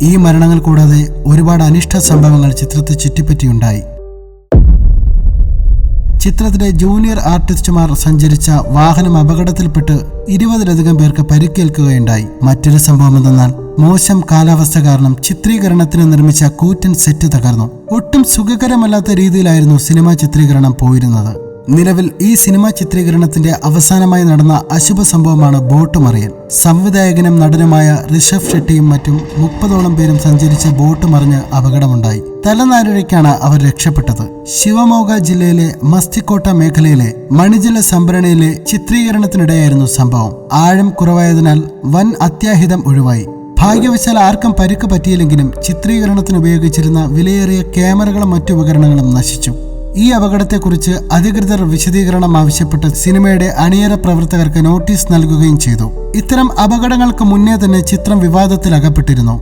ഈ മരണങ്ങൾ കൂടാതെ ഒരുപാട് അനിഷ്ട സംഭവങ്ങൾ ചിത്രത്തെ ചുറ്റിപ്പറ്റിയുണ്ടായി. ചിത്രത്തിലെ ജൂനിയർ ആർട്ടിസ്റ്റുമാർ സഞ്ചരിച്ച വാഹനം അപകടത്തിൽപ്പെട്ട് 20-ലധികം പേർക്ക് പരിക്കേൽക്കുകയുണ്ടായി. മറ്റൊരു സംഭവം എന്തെന്നാൽ മോശം കാലാവസ്ഥ കാരണം ചിത്രീകരണത്തിന് നിർമ്മിച്ച കൂറ്റൻ സെറ്റ് തകർന്നു. ഒട്ടും സുഖകരമല്ലാത്ത രീതിയിലായിരുന്നു സിനിമാ ചിത്രീകരണം പോയിരുന്നത്. നിലവിൽ ഈ സിനിമാ ചിത്രീകരണത്തിന്റെ അവസാനമായി നടന്ന അശുഭ സംഭവമാണ് ബോട്ട് മറിയൽ. സംവിധായകനും നടനുമായ ഋഷഭ് ഷെട്ടിയും മറ്റും 30ഓളം പേരും സഞ്ചരിച്ച ബോട്ട് മറിഞ്ഞ് അപകടമുണ്ടായി. തലനാരിഴയ്ക്കാണ് അവർ രക്ഷപ്പെട്ടത്. ശിവമോഗ ജില്ലയിലെ മസ്തിക്കോട്ട മേഖലയിലെ മണിജല സംഭരണിയിലെ ചിത്രീകരണത്തിനിടെയായിരുന്നു സംഭവം. ആഴം കുറവായതിനാൽ വൻ അത്യാഹിതം ഒഴിവായി. ഭാഗ്യവശാൽ ആർക്കും പരിക്ക് പറ്റിയില്ലെങ്കിലും ചിത്രീകരണത്തിന് ഉപയോഗിച്ചിരുന്ന വിലയേറിയ ക്യാമറകളും മറ്റു ഉപകരണങ്ങളും നശിച്ചു. ഈ അപകടത്തെക്കുറിച്ച് അധികൃതർ വിശദീകരണം ആവശ്യപ്പെട്ട് സിനിമയുടെ അണിയറ പ്രവർത്തകർക്ക് നോട്ടീസ് നൽകുകയും ചെയ്തു. ഇത്തരം അപകടങ്ങൾക്ക് മുന്നേ തന്നെ ചിത്രം വിവാദത്തിൽ അകപ്പെട്ടിരുന്നു.